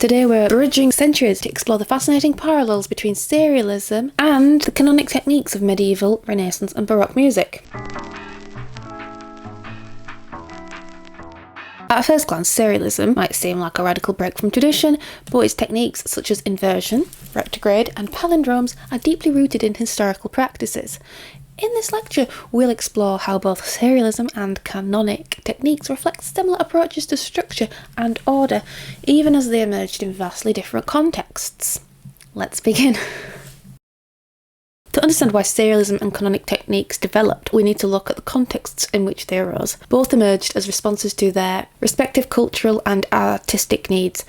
Today we're bridging centuries to explore the fascinating parallels between serialism and the canonic techniques of medieval, Renaissance and Baroque music. At first glance, serialism might seem like a radical break from tradition, but its techniques such as inversion, retrograde and palindromes are deeply rooted in historical practices. In this lecture, we'll explore how both serialism and canonic techniques reflect similar approaches to structure and order, even as they emerged in vastly different contexts. Let's begin. To understand why serialism and canonic techniques developed, we need to look at the contexts in which they arose. Both emerged as responses to their respective cultural and artistic needs.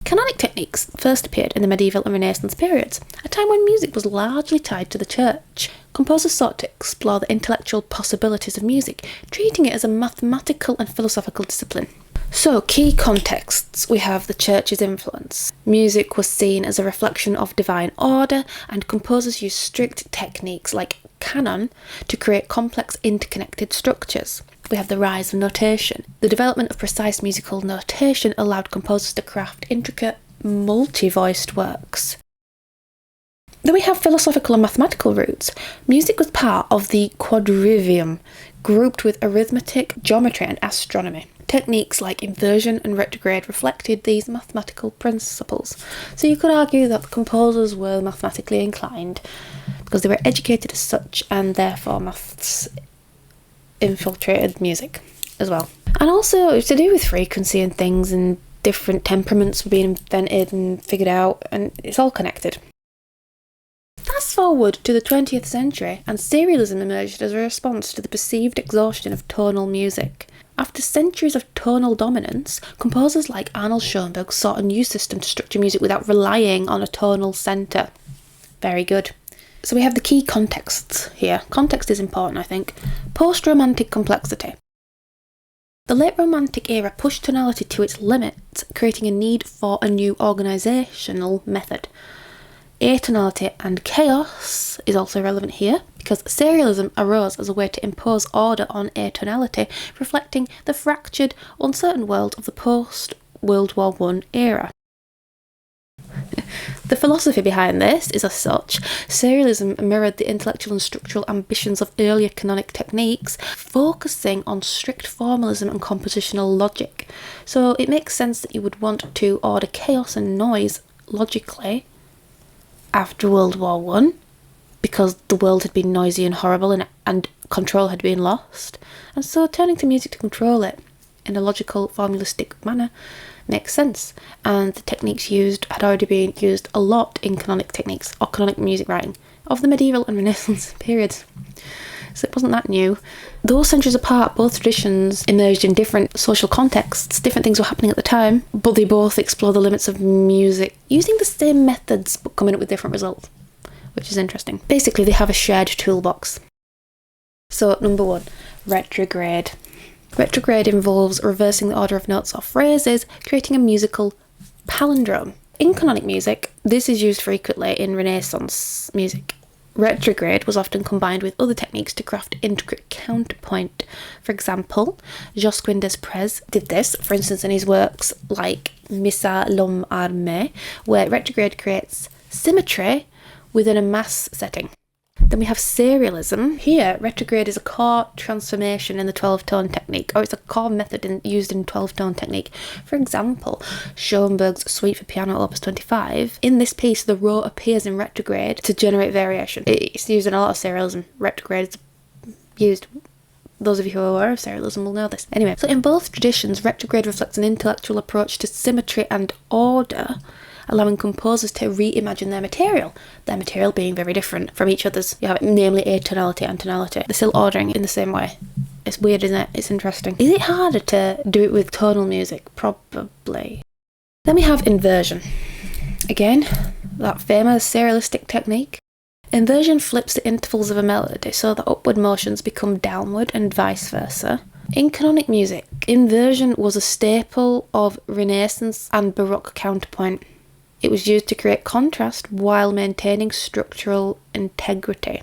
Canonic techniques first appeared in the medieval and Renaissance periods, a time when music was largely tied to the church. Composers sought to explore the intellectual possibilities of music, treating it as a mathematical and philosophical discipline. So, key contexts. We have the church's influence. Music was seen as a reflection of divine order, and composers used strict techniques like canon to create complex interconnected structures. We have the rise of notation. The development of precise musical notation allowed composers to craft intricate, multi-voiced works. Then we have philosophical and mathematical roots. Music was part of the quadrivium, grouped with arithmetic, geometry and astronomy. Techniques like inversion and retrograde reflected these mathematical principles. So you could argue that the composers were mathematically inclined because they were educated as such, and therefore maths infiltrated music as well. And also to do with frequency and things, and different temperaments were being invented and figured out, and it's all connected. Fast forward to the 20th century, and serialism emerged as a response to the perceived exhaustion of tonal music. After centuries of tonal dominance, composers like Arnold Schoenberg sought a new system to structure music without relying on a tonal centre. Very good. So we have the key contexts here. Context is important, I think. Post-Romantic complexity. The late Romantic era pushed tonality to its limits, creating a need for a new organisational method. Atonality and chaos is also relevant here, because serialism arose as a way to impose order on atonality, reflecting the fractured, uncertain world of the post-World War I era. The philosophy behind this is as such. Serialism mirrored the intellectual and structural ambitions of earlier canonic techniques, focusing on strict formalism and compositional logic. So it makes sense that you would want to order chaos and noise logically after World War I, because the world had been noisy and horrible and control had been lost, and so turning to music to control it in a logical, formalistic manner makes sense, and the techniques used had already been used a lot in canonic techniques or canonic music writing of the medieval and Renaissance periods. So it wasn't that new. Though centuries apart, both traditions emerged in different social contexts. Different things were happening at the time, but they both explore the limits of music using the same methods but coming up with different results, which is interesting. Basically, they have a shared toolbox. So, number 1, retrograde. Retrograde involves reversing the order of notes or phrases, creating a musical palindrome. In canonic music, this is used frequently in Renaissance music. Retrograde was often combined with other techniques to craft intricate counterpoint. For example, Josquin des Prez did this, for instance, in his works like Missa l'homme armé, where retrograde creates symmetry within a mass setting. Then we have serialism. Here, retrograde is a core transformation in the 12-tone technique, or it's a core method used in 12-tone technique. For example, Schoenberg's Suite for Piano Opus 25. In this piece, the row appears in retrograde to generate variation. It's used in a lot of serialism. Retrograde is used. Those of you who are aware of serialism will know this. Anyway, so in both traditions, retrograde reflects an intellectual approach to symmetry and order, allowing composers to reimagine their material being very different from each other's. You have namely atonality and tonality. They're still ordering in the same way. It's weird, isn't it? It's interesting. Is it harder to do it with tonal music? Probably. Then we have inversion. Again, that famous serialistic technique. Inversion flips the intervals of a melody so that upward motions become downward and vice versa. In canonic music, inversion was a staple of Renaissance and Baroque counterpoint. It was used to create contrast while maintaining structural integrity.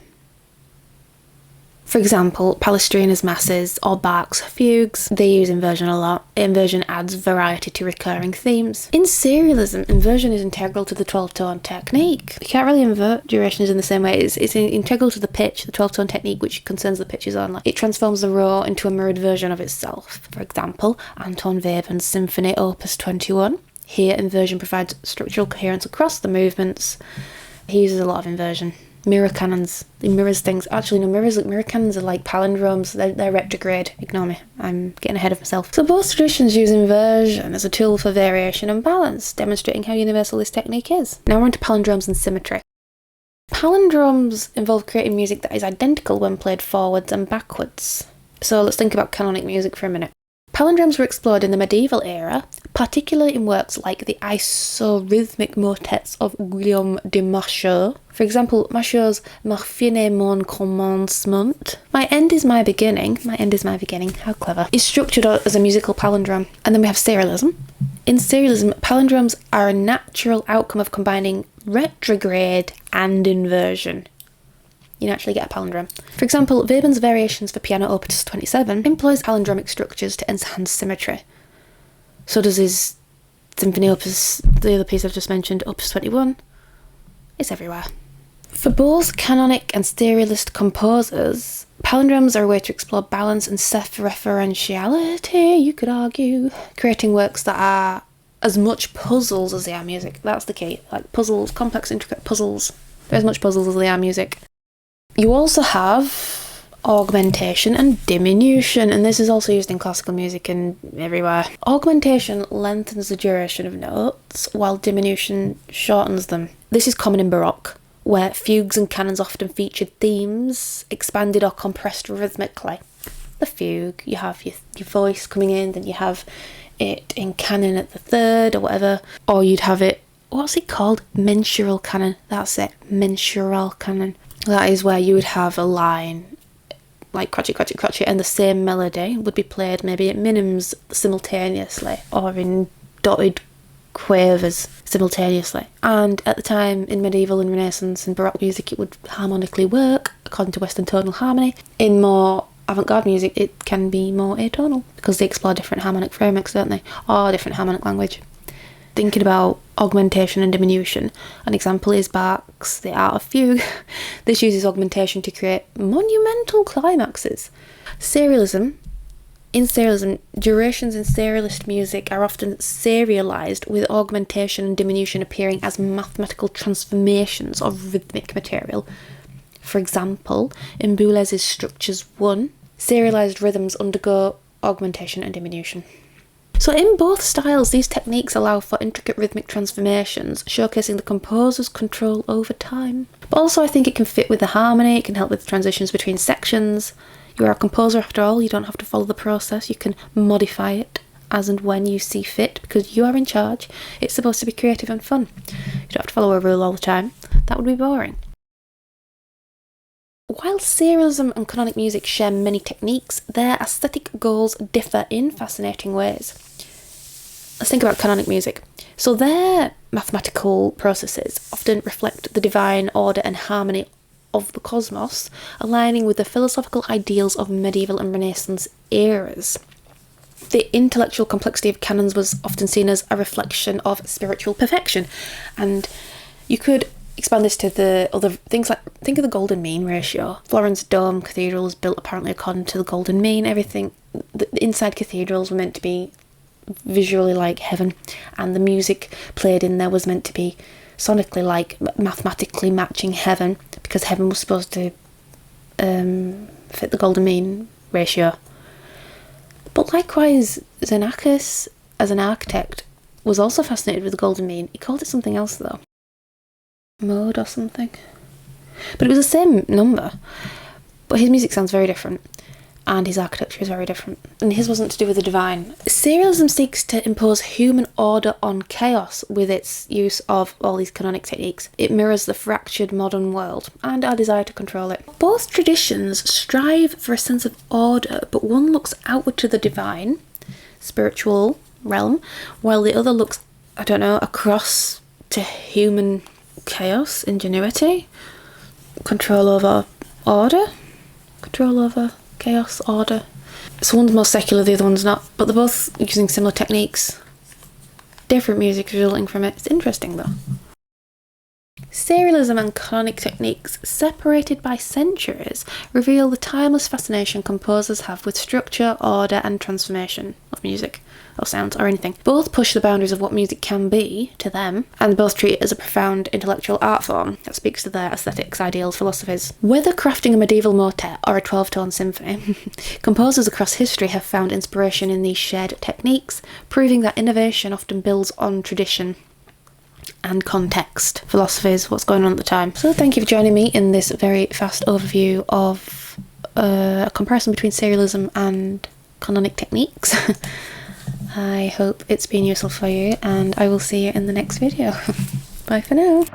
For example, Palestrina's masses or Bach's fugues, they use inversion a lot. Inversion adds variety to recurring themes. In serialism, inversion is integral to the 12-tone technique. You can't really invert durations in the same way. It's integral to the pitch, the 12-tone technique, which concerns the pitches only. It transforms the raw into a mirrored version of itself. For example, Anton Webern's Symphony Opus 21. Here, inversion provides structural coherence across the movements. He uses a lot of inversion. Mirror canons. He mirrors things. Actually, no, mirror canons are like palindromes. They're retrograde. Ignore me. I'm getting ahead of myself. So both traditions use inversion as a tool for variation and balance, demonstrating how universal this technique is. Now we're into palindromes and symmetry. Palindromes involve creating music that is identical when played forwards and backwards. So let's think about canonic music for a minute. Palindromes were explored in the medieval era, particularly in works like the isorhythmic motets of Guillaume de Machaut. For example, Machaut's Ma fin est mon commencement. My end is my beginning, how clever, is structured as a musical palindrome. And then we have serialism. In serialism, palindromes are a natural outcome of combining retrograde and inversion. You naturally get a palindrome. For example, Webern's Variations for Piano Opus 27 employs palindromic structures to enhance symmetry. So does his Symphony Opus, the other piece I've just mentioned, Opus 21. It's everywhere. For both canonic and serialist composers, palindromes are a way to explore balance and self-referentiality, you could argue, creating works that are as much puzzles as they are music. That's the key. Like puzzles, complex, intricate puzzles. They're as much puzzles as they are music. You also have augmentation and diminution, and this is also used in classical music and everywhere. Augmentation lengthens the duration of notes, while diminution shortens them. This is common in Baroque, where fugues and canons often featured themes expanded or compressed rhythmically. The fugue, you have your voice coming in, then you have it in canon at the third or whatever, or you'd have it, what's it called? Mensural canon. That's it, mensural canon. That is where you would have a line like crotchet, crotchet, crotchet, and the same melody would be played maybe at minims simultaneously or in dotted quavers simultaneously. And at the time in medieval and Renaissance and Baroque music, it would harmonically work according to Western tonal harmony. In more avant-garde music, it can be more atonal because they explore different harmonic frameworks, don't they? Or different harmonic language. Thinking about augmentation and diminution, an example is Bach's The Art of Fugue. This uses augmentation to create monumental climaxes. Serialism. In serialism, durations in serialist music are often serialized, with augmentation and diminution appearing as mathematical transformations of rhythmic material. For example, in Boulez's Structures 1, serialized rhythms undergo augmentation and diminution. So in both styles, these techniques allow for intricate rhythmic transformations, showcasing the composer's control over time. But also I think it can fit with the harmony, it can help with transitions between sections. You are a composer after all, you don't have to follow the process, you can modify it as and when you see fit, because you are in charge. It's supposed to be creative and fun. You don't have to follow a rule all the time. That would be boring. While serialism and canonic music share many techniques, their aesthetic goals differ in fascinating ways. Let's think about canonic music. So their mathematical processes often reflect the divine order and harmony of the cosmos, aligning with the philosophical ideals of medieval and Renaissance eras. The intellectual complexity of canons was often seen as a reflection of spiritual perfection, and you could expand this to the other things, like think of the golden mean ratio. Florence Dome Cathedral is built apparently according to the golden mean. Everything, the inside cathedrals were meant to be visually like heaven, and the music played in there was meant to be sonically like mathematically matching heaven, because heaven was supposed to fit the golden mean ratio. But likewise, Xenakis, as an architect, was also fascinated with the golden mean. He called it something else though. Mode or something. But it was the same number. But his music sounds very different, and his architecture is very different. And his wasn't to do with the divine. Serialism seeks to impose human order on chaos with its use of all these canonic techniques. It mirrors the fractured modern world and our desire to control it. Both traditions strive for a sense of order, but one looks outward to the divine, spiritual realm, while the other looks, across to human chaos, ingenuity, control over order. control over, chaos, order. So one's more secular, the other one's not, but they're both using similar techniques. Different music resulting from it. It's interesting though. Serialism and canonic techniques, separated by centuries, reveal the timeless fascination composers have with structure, order, and transformation of music, or sounds, or anything. Both push the boundaries of what music can be, to them, and both treat it as a profound intellectual art form that speaks to their aesthetics, ideals, philosophies. Whether crafting a medieval motet or a 12-tone symphony, composers across history have found inspiration in these shared techniques, proving that innovation often builds on tradition and context, philosophies, what's going on at the time. So thank you for joining me in this very fast overview of a comparison between serialism and canonic techniques. I hope it's been useful for you, and I will see you in the next video. Bye for now.